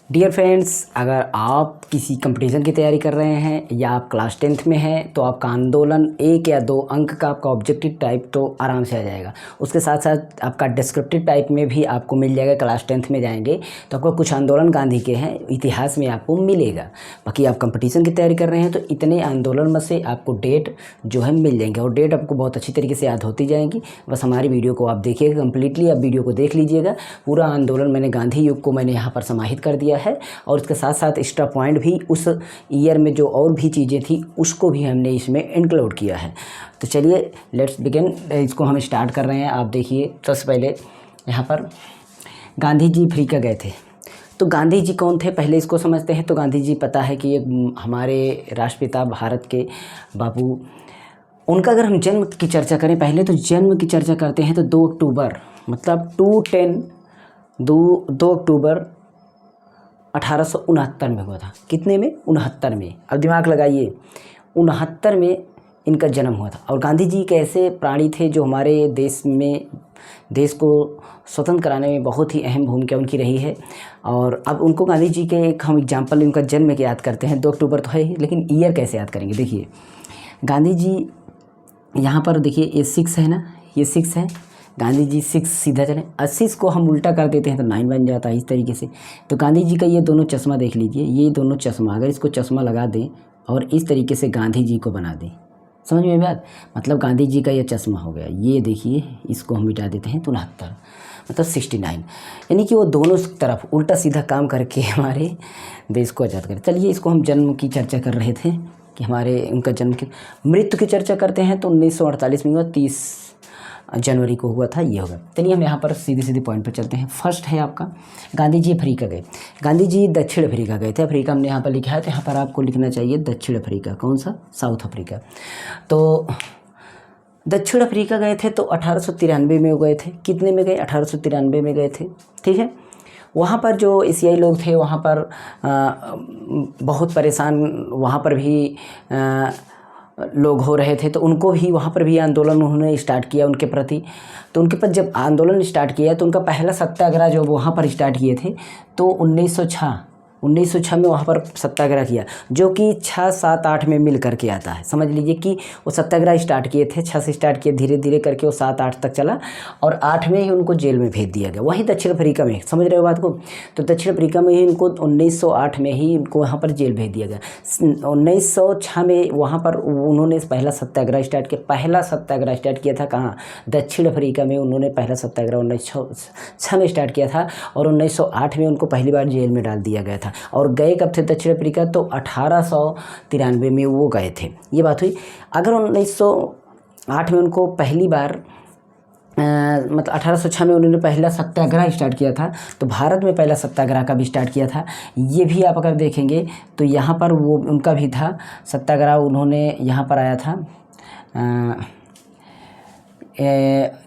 Dear friends, अगर आप किसी कंपटीशन की तैयारी कर रहे हैं या आप क्लास 10th में हैं तो आपका आंदोलन 1 या 2 अंक का आपका ऑब्जेक्टिव टाइप तो आराम से आ जाएगा। उसके साथ साथ आपका डिस्क्रिप्टिव टाइप में भी आपको मिल जाएगा। क्लास 10th में जाएंगे तो आपको कुछ आंदोलन गांधी के हैं, इतिहास में आपको मिलेगा। बाकी आप कंपटीशन की तैयारी कर रहे हैं तो इतने आंदोलन में से आपको डेट जो है मिल जाएंगे और डेट आपको बहुत अच्छी तरीके से याद होती जाएंगी। बस हमारी वीडियो को आप देखिएगा कंप्लीटली, आप वीडियो को देख लीजिएगा। पूरा आंदोलन मैंने गांधी युग को मैंने यहाँ पर समाहित कर दिया है और इसके साथ साथ एक्स्ट्रा पॉइंट भी उस ईयर में जो और भी चीज़ें थी उसको भी हमने इसमें इंक्लूड किया है। तो चलिए लेट्स बिगिन, इसको हम स्टार्ट कर रहे हैं। आप देखिए सबसे पहले यहाँ पर गांधी जी अफ्रीका गए थे। तो गांधी जी कौन थे पहले इसको समझते हैं। तो गांधी जी पता है कि ये हमारे राष्ट्रपिता भारत के बापू, उनका अगर हम जन्म की चर्चा करें पहले तो जन्म की चर्चा करते हैं तो 2 अक्टूबर मतलब 2 अक्टूबर 1869 में हुआ था। कितने में? 69 में। अब दिमाग लगाइए, 69 में इनका जन्म हुआ था। और गांधी जी एक ऐसे प्राणी थे जो हमारे देश को स्वतंत्र कराने में बहुत ही अहम भूमिका उनकी रही है। और अब उनको गांधी जी के एक हम एग्जाम्पल उनका जन्म के याद करते हैं। 2 अक्टूबर तो है ही, लेकिन ईयर कैसे याद करेंगे। देखिए गांधी जी यहाँ पर देखिए ये 6 है ना, ये 6 है। गांधी जी 6 सीधा चलें, 80 को हम उल्टा कर देते हैं तो 9 बन जाता है इस तरीके से। तो गांधी जी का ये दोनों चश्मा देख लीजिए, ये दोनों चश्मा अगर इसको चश्मा लगा दें और इस तरीके से गांधी जी को बना दें, समझ में बात। मतलब गांधी जी का ये चश्मा हो गया। ये देखिए इसको हम मिटा देते हैं तो 69 मतलब 69, यानी कि वो दोनों तरफ उल्टा सीधा काम करके हमारे देश को आज़ाद करें। चलिए इसको हम जन्म की चर्चा कर रहे थे कि हमारे उनका जन्म की। मृत्यु की चर्चा करते हैं तो 1948 में हुआ, 30 जनवरी को हुआ था, ये होगा। चलिए हम यहाँ पर सीधे पॉइंट पर चलते हैं। फर्स्ट है आपका गांधी जी अफ्रीका गए। गांधी जी दक्षिण अफ्रीका गए थे। अफ्रीका हमने यहाँ पर लिखा है तो यहाँ पर आपको लिखना चाहिए दक्षिण अफ्रीका। कौन सा? South Africa. तो दक्षिण अफ्रीका गए थे तो 1893 में गए थे। कितने में गए? 1893 में गए थे, ठीक है। वहाँ पर जो एशियाई लोग थे वहाँ पर बहुत परेशान, वहाँ पर भी लोग हो रहे थे तो उनको भी वहाँ पर भी आंदोलन उन्होंने स्टार्ट किया उनके प्रति। तो उनके पास जब आंदोलन स्टार्ट किया तो उनका पहला सत्याग्रह जो वहाँ पर स्टार्ट किए थे तो 1906 में वहाँ पर सत्याग्रह किया, जो कि 6, 7, 8 में मिल करके आता है। समझ लीजिए कि वो सत्याग्रह स्टार्ट किए थे, 6 से स्टार्ट किए, धीरे धीरे करके वो 7, 8 तक चला और 8 में ही उनको जेल में भेज दिया गया, वहीं दक्षिण अफ्रीका में। समझ रहे हो बात को। तो दक्षिण अफ्रीका में ही उनको 1908 में ही उनको वहाँ पर जेल भेज दिया गया। 1906 में वहाँ पर उन्होंने पहला सत्याग्रह स्टार्ट किया। पहला सत्याग्रह स्टार्ट किया था कहाँ? दक्षिण अफ्रीका में उन्होंने पहला सत्याग्रह 1906 में स्टार्ट किया था और 1908 में उनको पहली बार जेल में डाल दिया गया था। और गए कब थे दक्षिण अफ्रीका? तो 1893 में वो गए थे, ये बात हुई। अगर 1908 में उनको पहली बार मतलब 1806 में उन्होंने पहला सत्याग्रह स्टार्ट किया था तो भारत में पहला सत्याग्रह का भी स्टार्ट किया था। ये भी आप अगर देखेंगे तो यहाँ पर वो उनका भी था सत्याग्रह। उन्होंने यहाँ पर आया था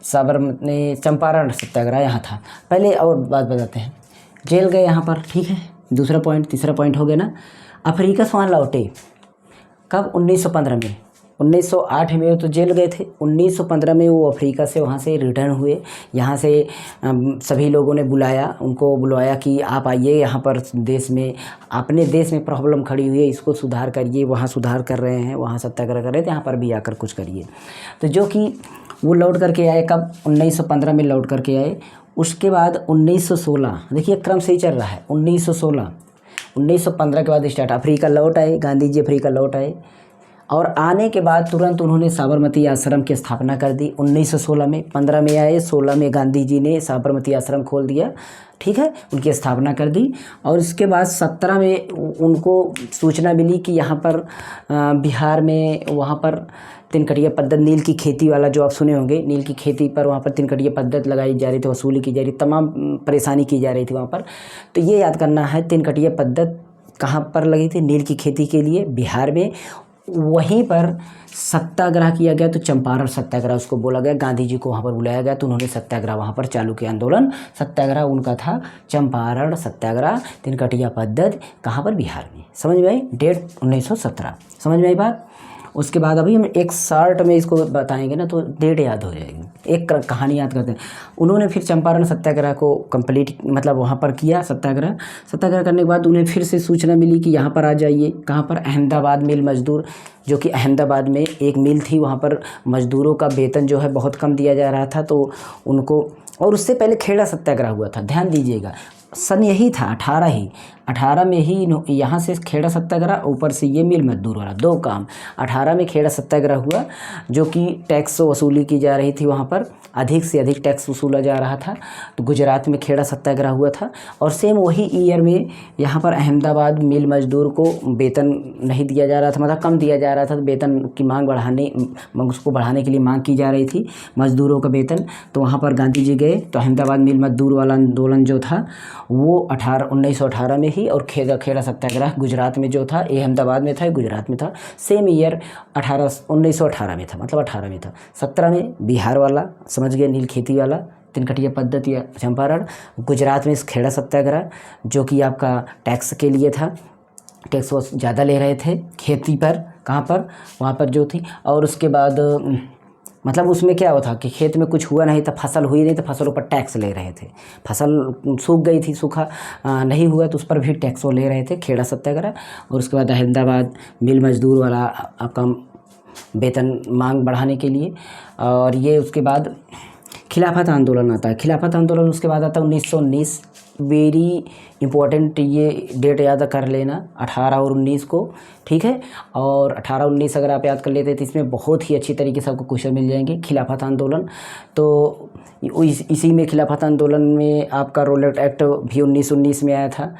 साबरमती चंपारण सत्याग्रह यहाँ था पहले। और बात बताते हैं, जेल गए यहाँ पर, ठीक है। दूसरा पॉइंट, तीसरा पॉइंट हो गया ना। अफ्रीका से वहाँ लौटे कब? 1915 में। 1908 में तो जेल गए थे, 1915 में वो अफ्रीका से वहाँ से रिटर्न हुए। यहाँ से सभी लोगों ने उनको बुलाया कि आप आइए यहाँ पर देश में, अपने देश में प्रॉब्लम खड़ी हुई है, इसको सुधार करिए। वहाँ सुधार कर रहे हैं, वहाँ सत्याग्रह कर रहे थे, यहाँ पर भी आकर कुछ करिए। तो जो कि वो लौट करके आए कब? 1915 में लौट करके आए। उसके बाद 1916, देखिए क्रम सही चल रहा है। 1915 के बाद स्टार्ट, अफ्रीका लौट आए, गांधी जी अफ्रीका लौट आए और आने के बाद तुरंत उन्होंने साबरमती आश्रम की स्थापना कर दी 1916 में। 15 में आए, 16 में गांधी जी ने साबरमती आश्रम खोल दिया, ठीक है, उनकी स्थापना कर दी। और इसके बाद 17 में उनको सूचना मिली कि यहाँ पर बिहार में वहाँ पर तिनकटिया पद्धत, नील की खेती वाला जो आप सुने होंगे, नील की खेती पर वहाँ पर तिनकटिया पद्धत लगाई जा रही थी, वसूली की जा रही, तमाम परेशानी की जा रही थी वहाँ पर। तो ये याद करना है, तिनकटिया पद्धत कहाँ पर लगी थी? नील की खेती के लिए बिहार में। वहीं पर सत्याग्रह किया गया तो चंपारण सत्याग्रह उसको बोला गया। गांधी जी को वहाँ पर बुलाया गया तो उन्होंने सत्याग्रह वहाँ पर चालू किया। आंदोलन सत्याग्रह उनका था चंपारण सत्याग्रह, तिनकटिया पद्धत, कहाँ पर? बिहार में। समझ में आई? डेट 1917, समझ में आई बात। उसके बाद अभी हम एक शॉर्ट में इसको बताएंगे ना तो डेट याद हो जाएगी। एक कहानी याद करते हैं। उन्होंने फिर चंपारण सत्याग्रह को कंप्लीट मतलब वहाँ पर किया सत्याग्रह करने के बाद उन्हें फिर से सूचना मिली कि यहाँ पर आ जाइए। कहाँ पर? अहमदाबाद मिल मजदूर, जो कि अहमदाबाद में एक मिल थी, वहाँ पर मजदूरों का वेतन जो है बहुत कम दिया जा रहा था तो उनको, और उससे पहले खेड़ा सत्याग्रह हुआ था, ध्यान दीजिएगा। सन यही था 18 में ही यहाँ से खेड़ा सत्याग्रह, ऊपर से ये मिल मजदूर वाला, दो काम। 18 में खेड़ा सत्याग्रह हुआ जो कि टैक्स वसूली की जा रही थी, वहाँ पर अधिक से अधिक टैक्स वसूला जा रहा था। तो गुजरात में खेड़ा सत्याग्रह हुआ था और सेम वही ईयर में यहाँ पर अहमदाबाद मिल मजदूर को वेतन नहीं दिया जा रहा था, मतलब कम दिया जा रहा था। तो वेतन की मांग उसको बढ़ाने के लिए मांग की जा रही थी मजदूरों का वेतन। तो वहाँ पर गांधी जी गए तो अहमदाबाद मिल मजदूर वाला आंदोलन जो था वो 1918 में ही, और खेड़ा सत्याग्रह गुजरात में जो था, ये अहमदाबाद में था, गुजरात में था, सेम ईयर 1918 में था, मतलब 18 में था। 17 में बिहार वाला, समझ गए, नील खेती वाला, तिनकटिया पद्धति या चंपारण। गुजरात में इस खेड़ा सत्याग्रह जो कि आपका टैक्स के लिए था, टैक्स वो ज़्यादा ले रहे थे खेती पर, कहाँ पर? वहाँ पर जो थी। और उसके बाद मतलब उसमें क्या हुआ था कि खेत में कुछ हुआ नहीं था, फसल हुई नहीं तो फसलों पर टैक्स ले रहे थे। फसल सूख गई थी, सूखा नहीं हुआ तो उस पर भी टैक्स वो ले रहे थे, खेड़ा सत्याग्रह। और उसके बाद अहमदाबाद मिल मजदूर वाला आपका वेतन मांग बढ़ाने के लिए। और ये उसके बाद खिलाफत आंदोलन आता है। खिलाफत आंदोलन उसके बाद आता है 1919। वेरी इंपॉर्टेंट, ये डेट याद कर लेना, 18 और 19 को, ठीक है। और 18-19 अगर आप याद कर लेते तो इसमें बहुत ही अच्छी तरीके से आपको क्वेश्चन मिल जाएंगे। खिलाफत आंदोलन, तो इसी में खिलाफत आंदोलन में आपका रोलेट एक्ट भी 1919 में आया था।